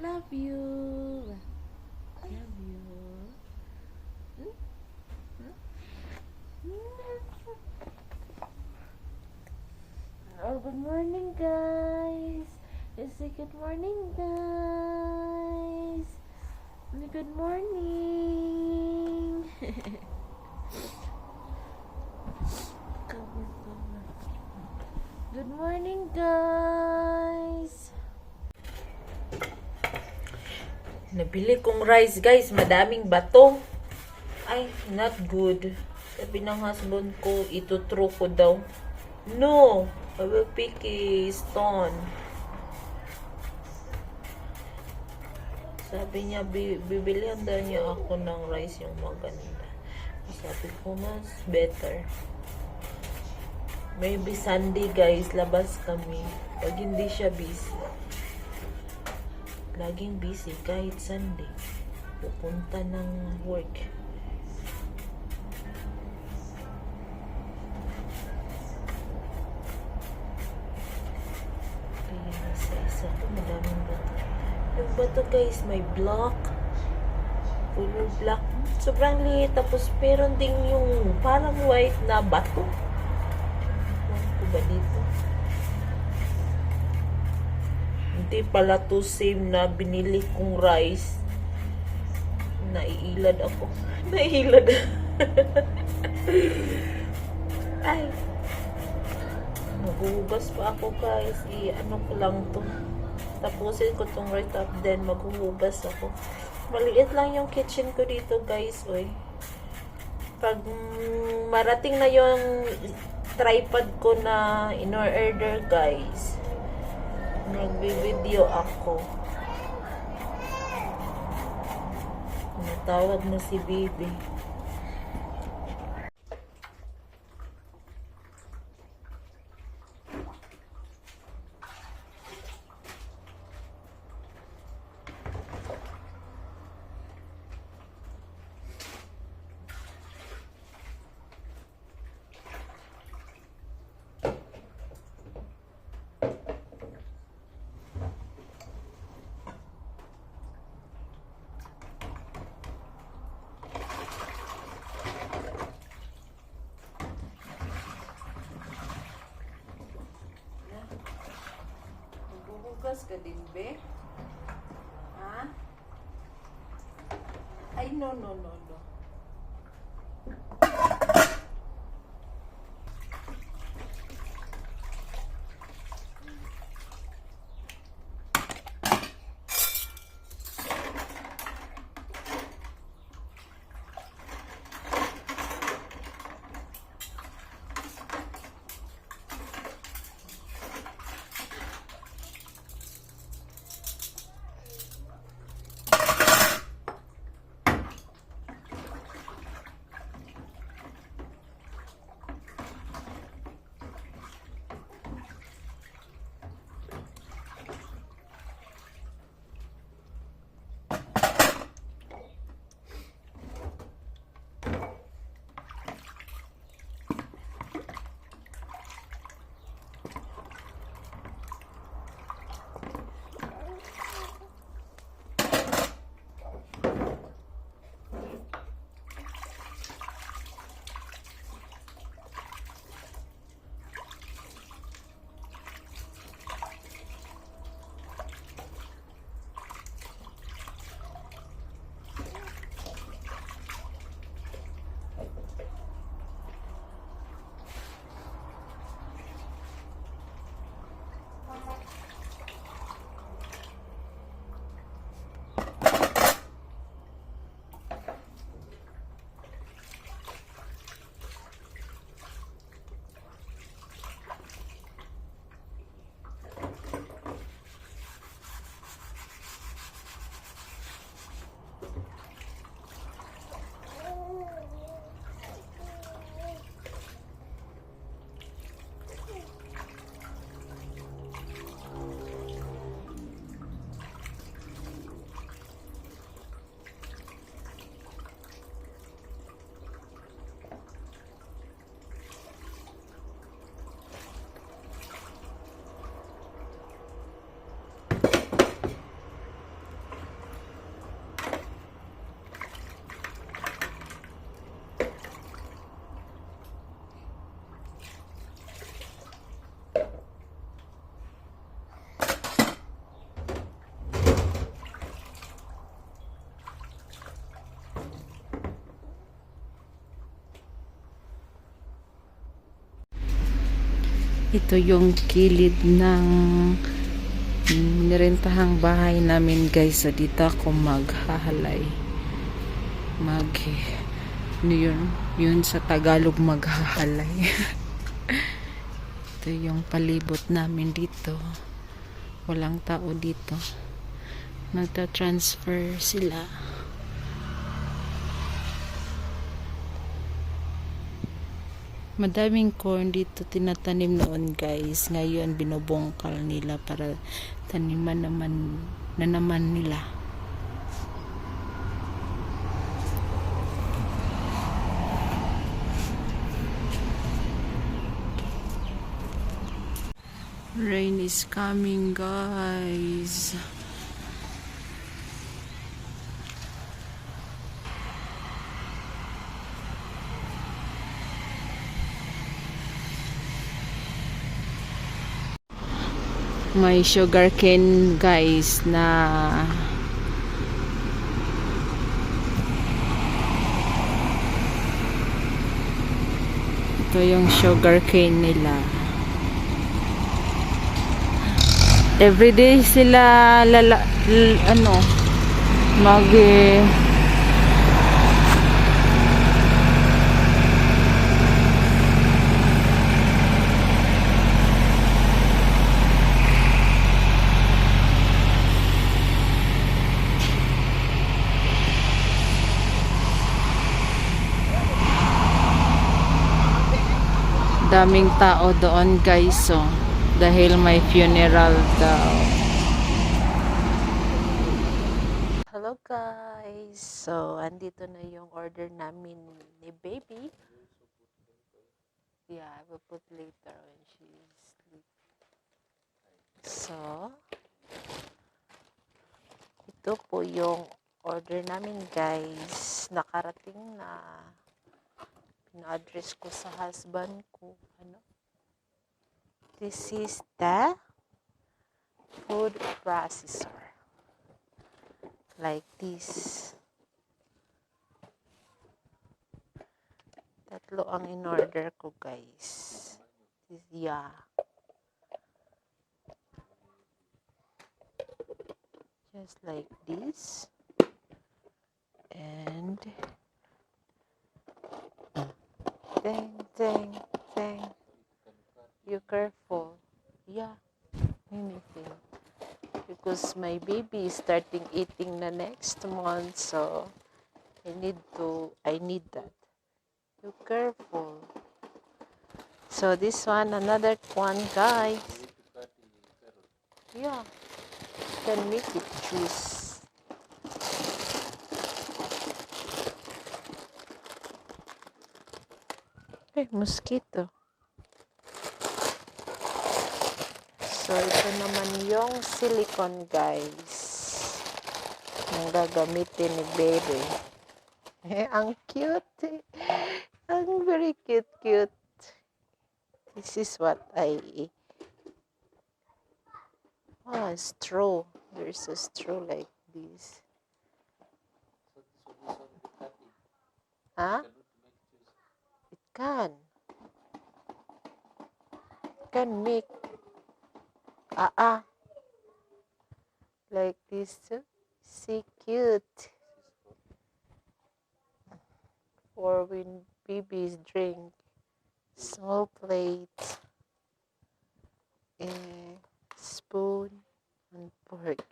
Love you. Love you. Oh, good morning, guys. Let's say good morning, guys. Good morning. Cover. Good morning, guys. Nabili kong rice, guys. Madaming bato. Ay, not good. Sabi ng husband ko, itutro ko daw. No! I will pick a stone. Sabi niya, bibilihan daw niya ako ng rice yung maganda. Sabi ko, mas better. Maybe Sunday, guys, labas kami. Pag hindi siya busy. Laging busy kahit Sunday. Pupunta ng work. Kaya isa-isa ko, madaming bato. Yung bato, guys, may block. Puro black. Sobrang liit. Tapos meron ding yung parang white na bato. Ano ba dito? Hindi pala to same na binili kong rice. Naiilad ako. Naiilad. Ay. Maghuhugas pa ako, guys. Ano ko lang to. Tapusin ko tong rice up. Then maghuhugas ako. Maliit lang yung kitchen ko dito, guys. Oy. Pag marating na yung tripod ko na in-order, guys, nagbi-video ako. Natawag na si Bibi. Maghuhugas ka din, be? Ha? Ay, no. Ito yung kilid ng nirentahang bahay namin guys. So dito ako maghahalay. Ano yun sa Tagalog maghahalay. Ito yung palibot namin dito. Walang tao dito. Nagta-transfer sila. Madaming corn dito tinatanim noon guys. Ngayon binubongkal nila para taniman naman nila. Rain is coming guys. May sugarcane guys na ito yung sugarcane nila. Everyday sila mag daming tao doon guys, so dahil may funeral daw. Hello guys, so andito na yung order namin ni baby. Yeah, I will put later when she's sleep. So ito po yung order namin guys. Nakarating na. Pina-address ko sa husband ko. This is the food processor. Like this. Tatlo ang in-order ko guys. Yeah. Just like this. And Dang. You careful. Yeah. Anything. Because my baby is starting eating the next month, so I need that. You careful. So this one, another one, guys. Yeah. Can make it juice. Mosquito. So, ito naman yung silicone, guys. Ang gagamitin ni baby. Ang cute. Ang very cute. This is what I eat. Oh, a straw. There's a straw like this. Huh? Can make like this. See, cute for when babies drink. Small plate, spoon, and fork.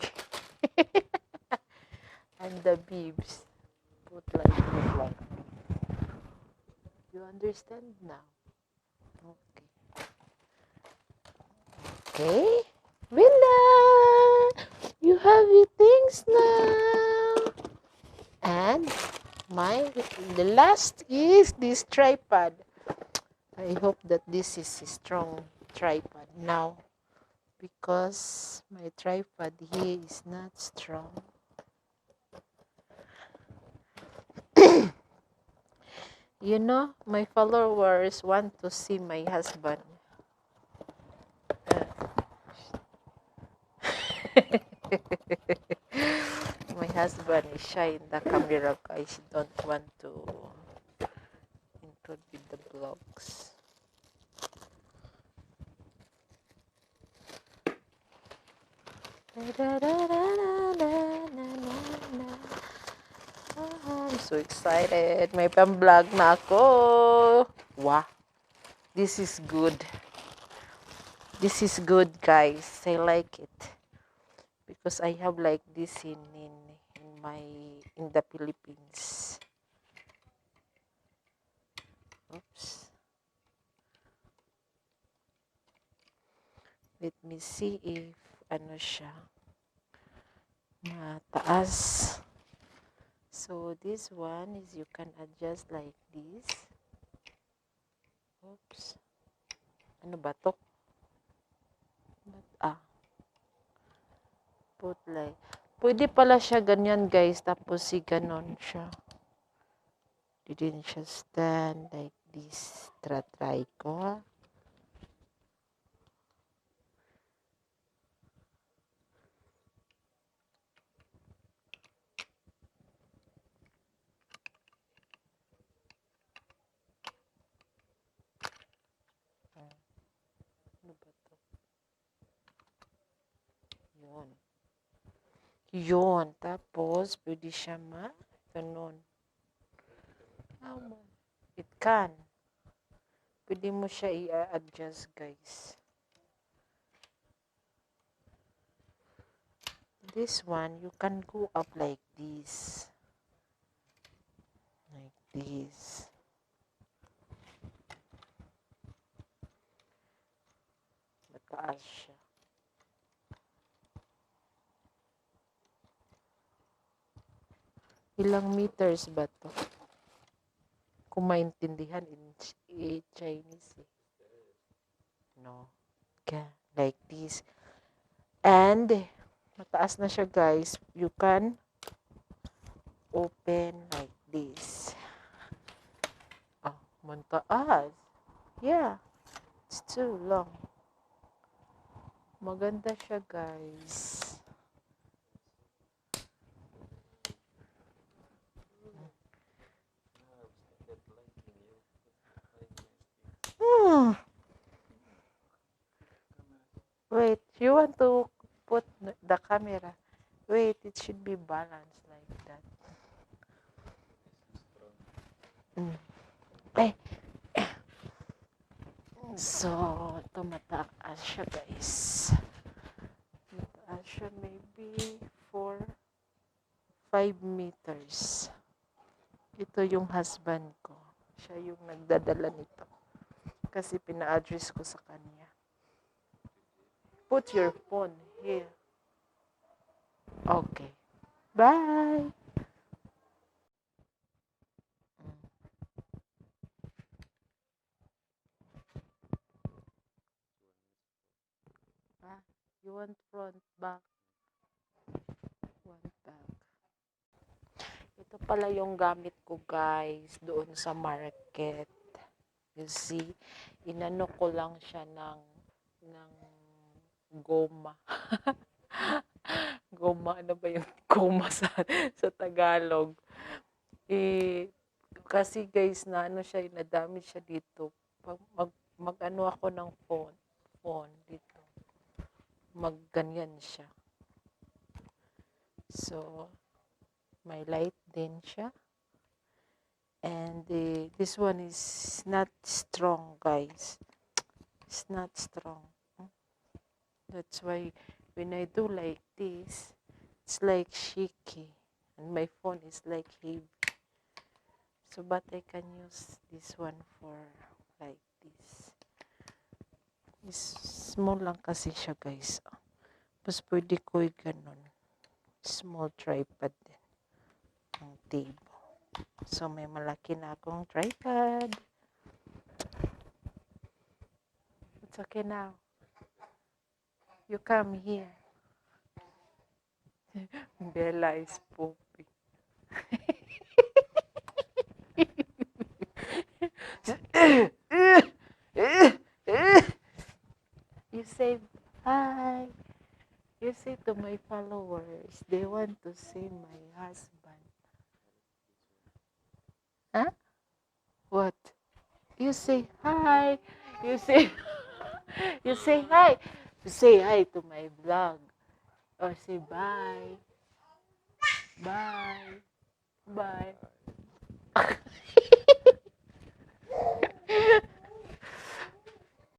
And the bibs put like this. You understand now? Okay. Villa, you have your things now. And the last is this tripod. I hope that this is a strong tripod now, because my tripod here is not strong. You know, my followers want to see my husband. My husband is shy in the camera, guys. He don't want to include with the vlogs. I'm so excited. May pang-vlog na ako. Wow. This is good. This is good, guys. I like it. Because I have like this in the Philippines. Oops. Let me see if ano siya mataas. So this one is you can adjust like this. Oops. Ano ba to? Put like. Pwede pala siya ganyan, guys. Tapos si ganon siya. Didn't siya stand like this. Try ko, ha? Ano ba to? Yun. Yun. Tapos, pwede siya ganon. It can. Pwede mo siya i-adjust, guys. This one, you can go up like this. Like this. Mataas siya. Ilang meters ba to? Kung maintindihan in Chinese. No. Okay. Like this. And, mataas na siya, guys. You can open like this. Oh, mataas. Yeah. It's too long. Maganda siya, guys. Wait, you want to put the camera? Wait, it should be balanced like that. Eh. So, ito mataas siya, guys. Mataas siya maybe 5 meters. Ito yung husband ko. Siya yung nagdadala nito. Kasi pina-address ko sa kanya. Put your phone here. Okay. Bye! You want front, back? Front, back. Ito pala yung gamit ko, guys, doon sa market. You see, inano ko lang siya ng goma. Goma, ano ba yung goma sa Tagalog? Kasi guys, na ano siya, nadami siya dito. Pag mag-ano ako ng phone dito. Magganyan siya. So, may light din siya. And this one is not strong, guys. It's not strong. That's why when I do like this, it's like shaky. And my phone is like heavy. So, but I can use this one for like this. Small lang kasi siya, guys. Tapos pwede ko ganun. Small tripod din. Ang table. So, may malaki na akong tripod. It's okay now. You come here. Bella is pooping. You say hi. You say to my followers, they want to see my husband. Huh? What? You say hi. You say you say hi. You say hi to my vlog. Oh, say bye. Bye. Bye.